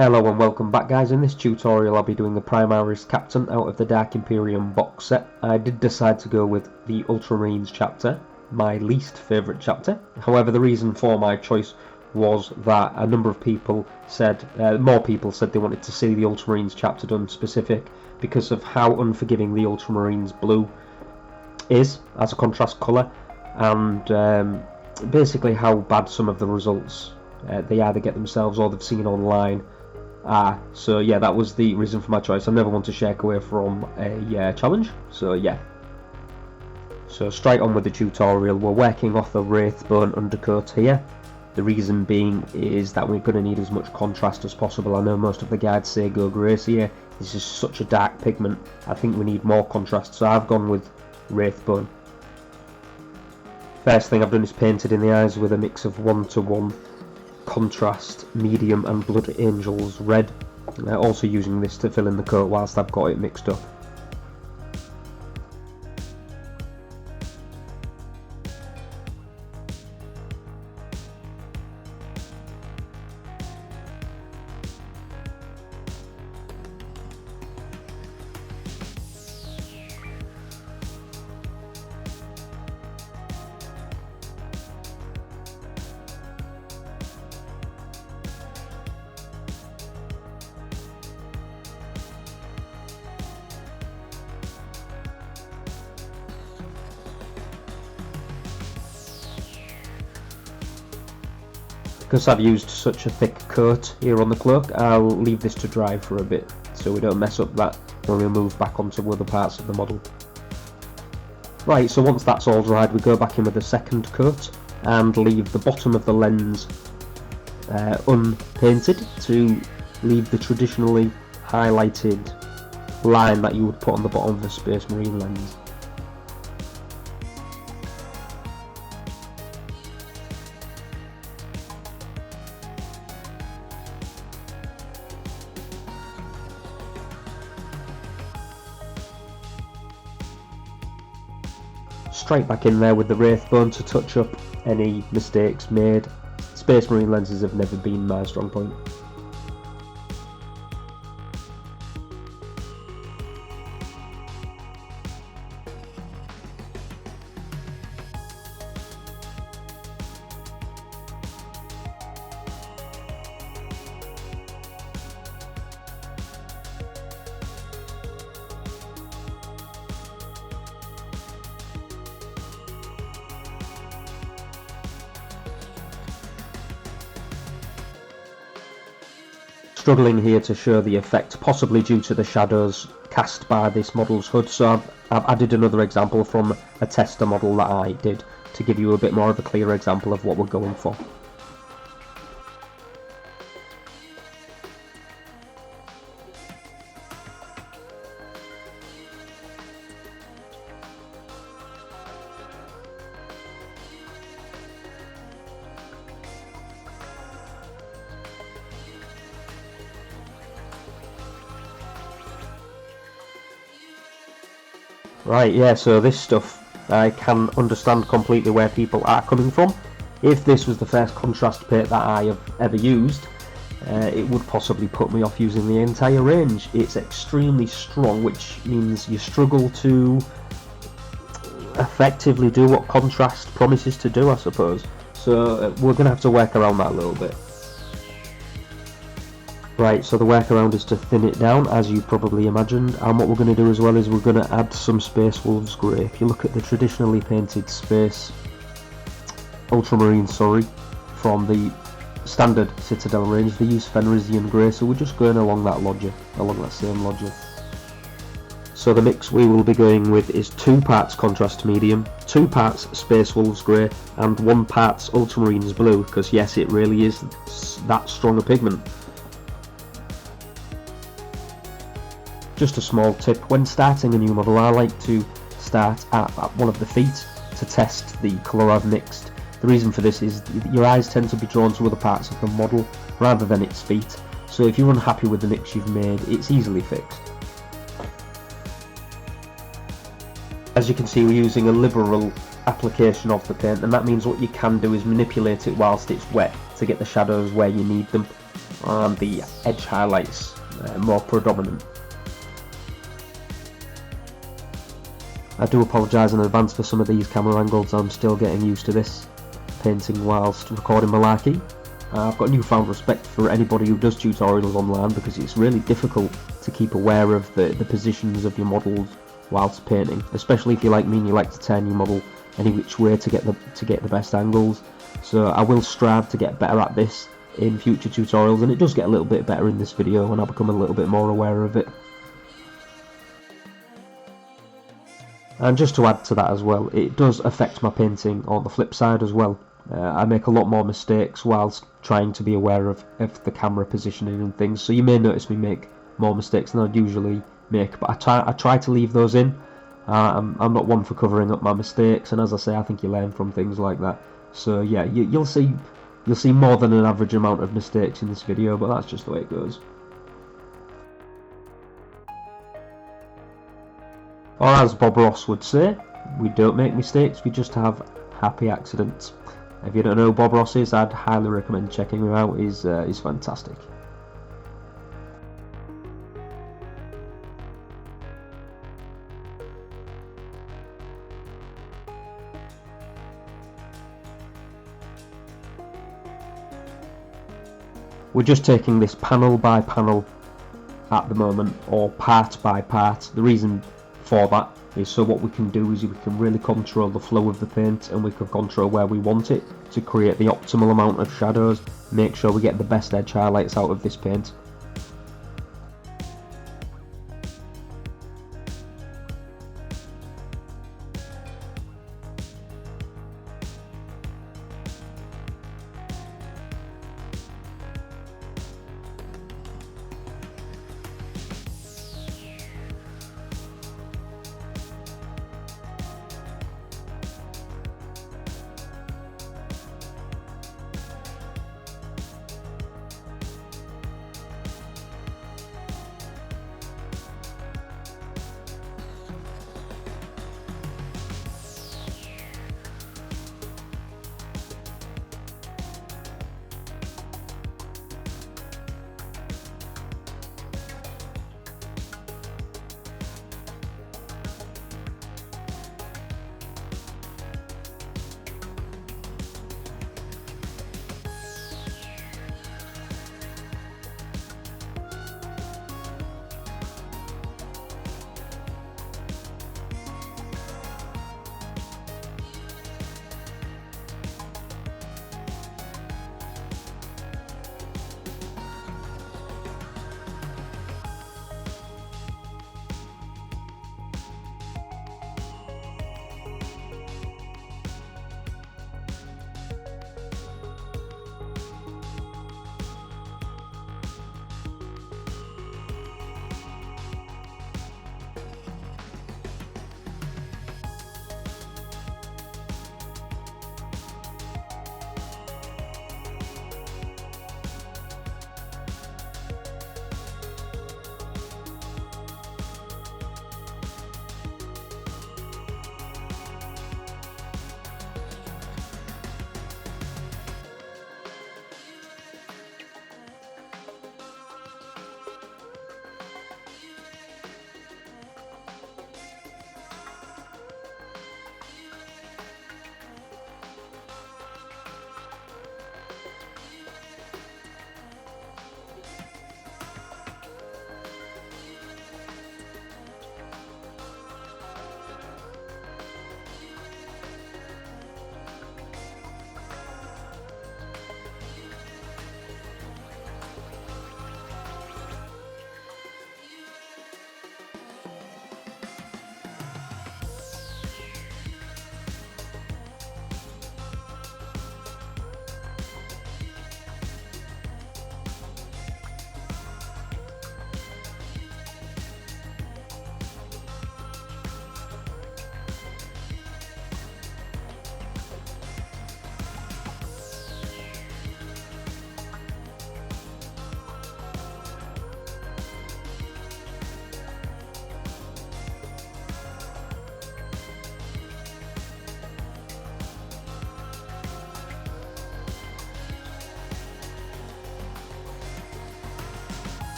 Hello and welcome back guys. In this tutorial I'll be doing the Primaris Captain out of the Dark Imperium box set. I did decide to go with the Ultramarines chapter, my least favourite chapter. However, the reason for my choice was that a number of people said, more people said they wanted to see the Ultramarines chapter done specific because of how unforgiving the Ultramarines blue is as a contrast colour, and basically how bad some of the results they either get themselves or they've seen online. So yeah, that was the reason for my choice. I never want to shake away from a challenge, so yeah. So straight on with the tutorial. We're working off the Wraithbone undercoat here. The reason being is that we're going to need as much contrast as possible. I know most of the guides say go Gracier. This is such a dark pigment. I think we need more contrast, so I've gone with Wraithbone. First thing I've done is painted in the eyes with a mix of 1:1 contrast, medium and Blood Angels red. Also using this to fill in the coat whilst I've got it mixed up. Because I've used such a thick coat here on the cloak, I'll leave this to dry for a bit so we don't mess up that when we move back onto other parts of the model. Right, so once that's all dried, we go back in with a second coat and leave the bottom of the lens unpainted to leave the traditionally highlighted line that you would put on the bottom of a Space Marine lens. Straight back in there with the Wraithbone to touch up any mistakes made. Space Marine lenses have never been my strong point. Struggling here to show the effect, possibly due to the shadows cast by this model's hood, so I've added another example from a tester model that I did to give you a bit more of a clear example of what we're going for. Right, yeah, so this stuff, I can understand completely where people are coming from. If this was the first contrast paint that I have ever used, it would possibly put me off using the entire range. It's extremely strong, which means you struggle to effectively do what contrast promises to do, I suppose. So we're going to have to work around that a little bit. Right, so the workaround is to thin it down, as you probably imagined, and what we're going to do as well is we're going to add some Space Wolves Grey. If you look at the traditionally painted Space Ultramarine, from the standard Citadel range, they use Finalizing Grey, so we're just going along that same logic. So the mix we will be going with is 2 parts Contrast Medium, 2 parts Space Wolves Grey, and 1 parts Ultramarines Blue, because yes, it really is that strong a pigment. Just a small tip, when starting a new model I like to start at one of the feet to test the colour I've mixed. The reason for this is your eyes tend to be drawn to other parts of the model rather than its feet, so if you're unhappy with the mix you've made, it's easily fixed. As you can see, we're using a liberal application of the paint, and that means what you can do is manipulate it whilst it's wet to get the shadows where you need them. and the edge highlights more predominant. I do apologise in advance for some of these camera angles. I'm still getting used to this painting whilst recording malarkey. I've got newfound respect for anybody who does tutorials online, because it's really difficult to keep aware of the positions of your models whilst painting, especially if you're like me and you like to turn your model any which way to get the best angles. So I will strive to get better at this in future tutorials, and it does get a little bit better in this video when I become a little bit more aware of it. And just to add to that as well, it does affect my painting on the flip side as well. I make a lot more mistakes whilst trying to be aware of the camera positioning and things, so you may notice me make more mistakes than I'd usually make, but I try to leave those in. I'm not one for covering up my mistakes, and as I say, I think you learn from things like that. So yeah, you'll see more than an average amount of mistakes in this video, but that's just the way it goes. Or as Bob Ross would say, we don't make mistakes, we just have happy accidents. If you don't know who Bob Ross is, I'd highly recommend checking him out. He's fantastic. We're just taking this panel by panel at the moment, or part by part. The reason for that is so what we can do is we can really control the flow of the paint, and we can control where we want it to create the optimal amount of shadows, make sure we get the best edge highlights out of this paint.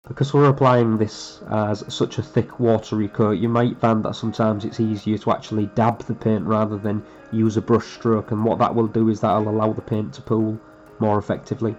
Because we're applying this as such a thick watery coat, you might find that sometimes it's easier to actually dab the paint rather than use a brush stroke, and what that will do is that'll allow the paint to pool more effectively.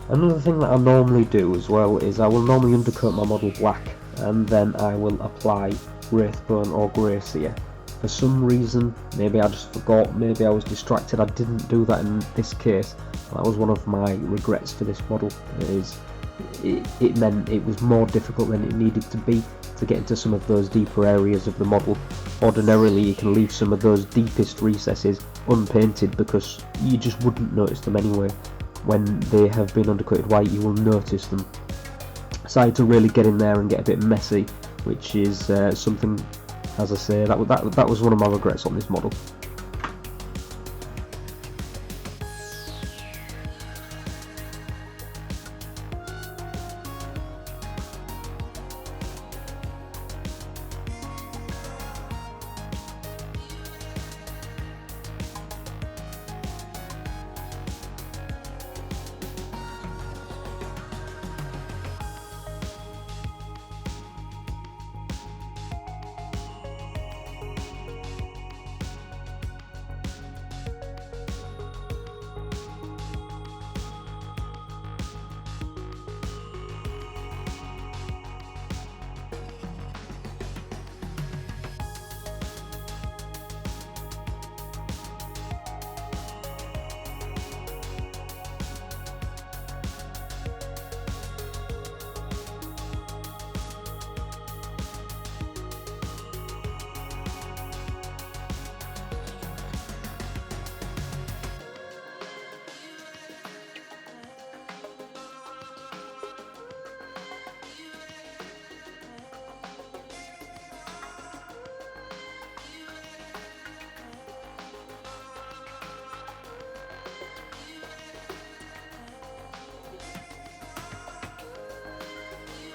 Another thing that I normally do as well is I will normally undercoat my model black and then I will apply Wraithbone or Grey Seer. For some reason, maybe I just forgot, maybe I was distracted, I didn't do that in this case. That was one of my regrets for this model. It meant it was more difficult than it needed to be to get into some of those deeper areas of the model. Ordinarily you can leave some of those deepest recesses unpainted because you just wouldn't notice them anyway. When they have been undercoated white, you will notice them. So I had to really get in there and get a bit messy, which is something, as I say, that was one of my regrets on this model.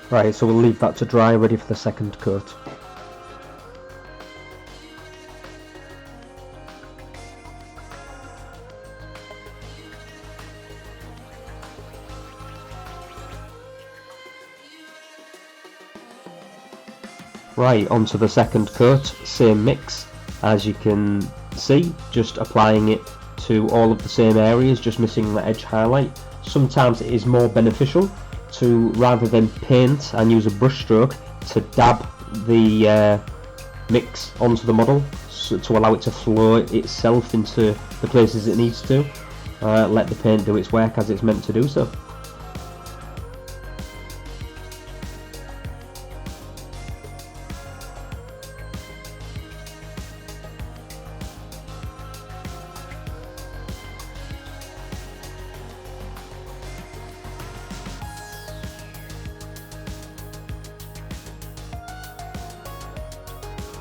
Right, so we'll leave that to dry, ready for the second coat. Right, onto the second coat, same mix, as you can see, just applying it to all of the same areas, just missing the edge highlight. Sometimes it is more beneficial to, rather than paint and use a brush stroke, to dab the mix onto the model so to allow it to flow itself into the places it needs to. Let the paint do its work as it's meant to do so.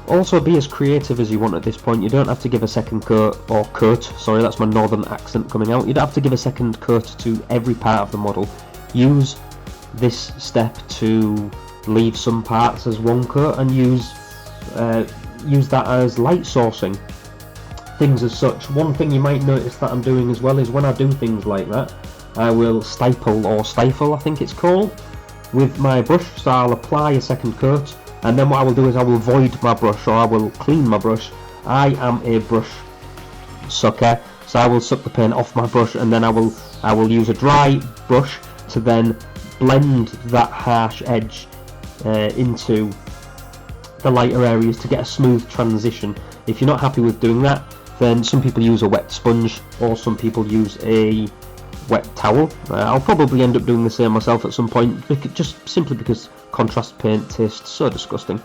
Also, be as creative as you want at this point. You don't have to give a second coat, or coat, sorry, that's my northern accent coming out. You don't have to give a second coat to every part of the model. Use this step to leave some parts as one coat and use that as light sourcing, things as such. One thing you might notice that I'm doing as well is when I do things like that, I will stifle, or stifle I think it's called, with my brush. So I'll apply a second coat, and then what I will do is I will void my brush, or I will clean my brush. I am a brush sucker, So I will suck the paint off my brush, and then I will use a dry brush to then blend that harsh edge into the lighter areas to get a smooth transition. If you're not happy with doing that, then some people use a wet sponge, or some people use a wet towel. I'll probably end up doing the same myself at some point, just simply because contrast paint tastes so disgusting.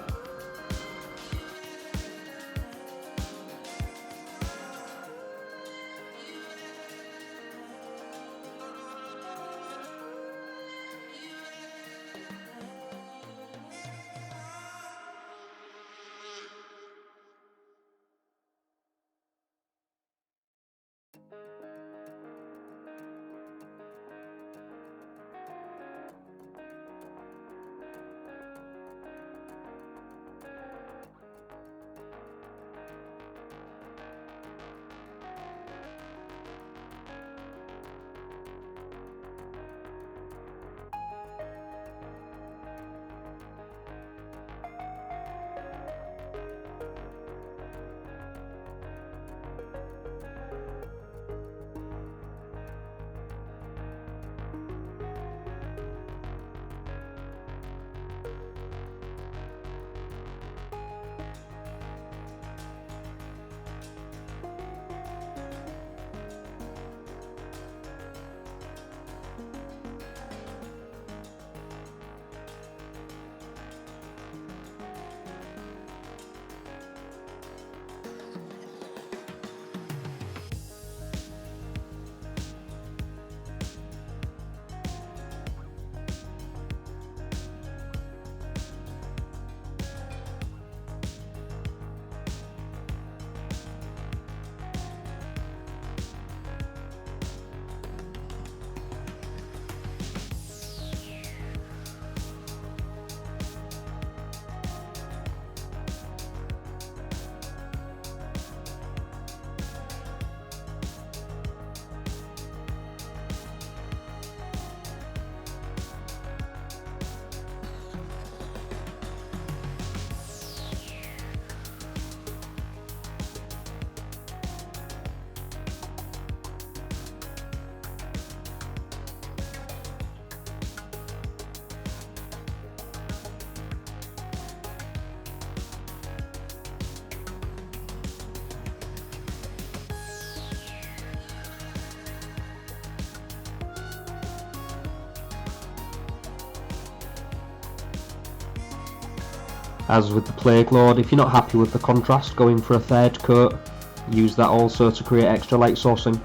As with the Plague Lord, if you're not happy with the contrast, going for a third coat, use that also to create extra light sourcing.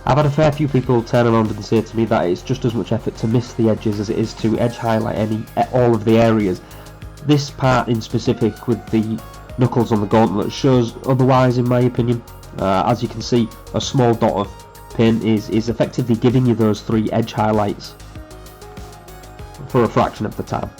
I've had a fair few people turn around and say to me that it's just as much effort to miss the edges as it is to edge highlight all of the areas. This part in specific with the knuckles on the gauntlet shows otherwise, in my opinion. As you can see, a small dot of paint is effectively giving you those 3 edge highlights for a fraction of the time.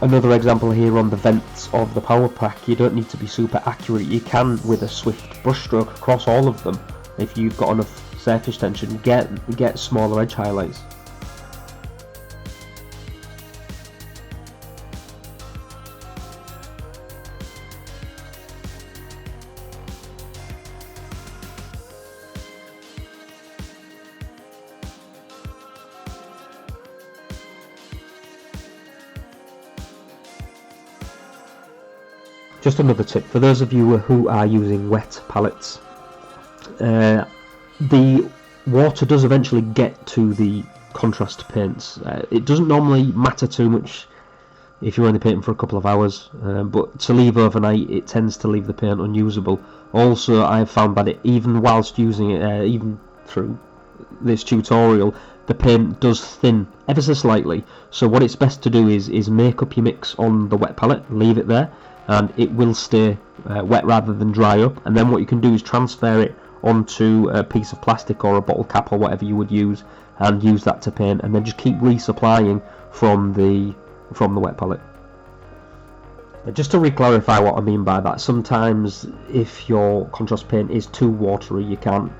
Another example here on the vents of the power pack. You don't need to be super accurate. You can, with a swift brush stroke across all of them, if you've got enough surface tension, get smaller edge highlights. Just another tip for those of you who are using wet palettes. The water does eventually get to the contrast paints. It doesn't normally matter too much if you're only painting for a couple of hours, but to leave overnight it tends to leave the paint unusable. Also, I've found that even whilst using it, even through this tutorial, the paint does thin ever so slightly. So what it's best to do is make up your mix on the wet palette, leave it there, and it will stay wet rather than dry up. And then what you can do is transfer it onto a piece of plastic or a bottle cap or whatever you would use, and use that to paint, and then just keep resupplying from the wet palette. Just to re-clarify what I mean by that, sometimes if your contrast paint is too watery, you can't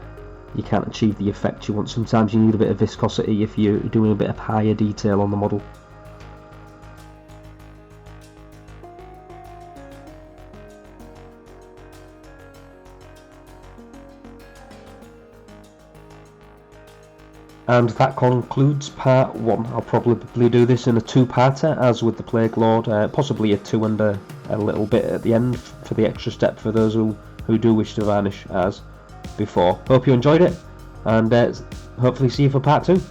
achieve the effect you want. Sometimes you need a bit of viscosity if you're doing a bit of higher detail on the model. And that concludes part 1. I'll probably do this in a 2-parter, as with the Plague Lord, possibly a 2 and a little bit at the end for the extra step for those who do wish to varnish as before. Hope you enjoyed it, and hopefully see you for part 2.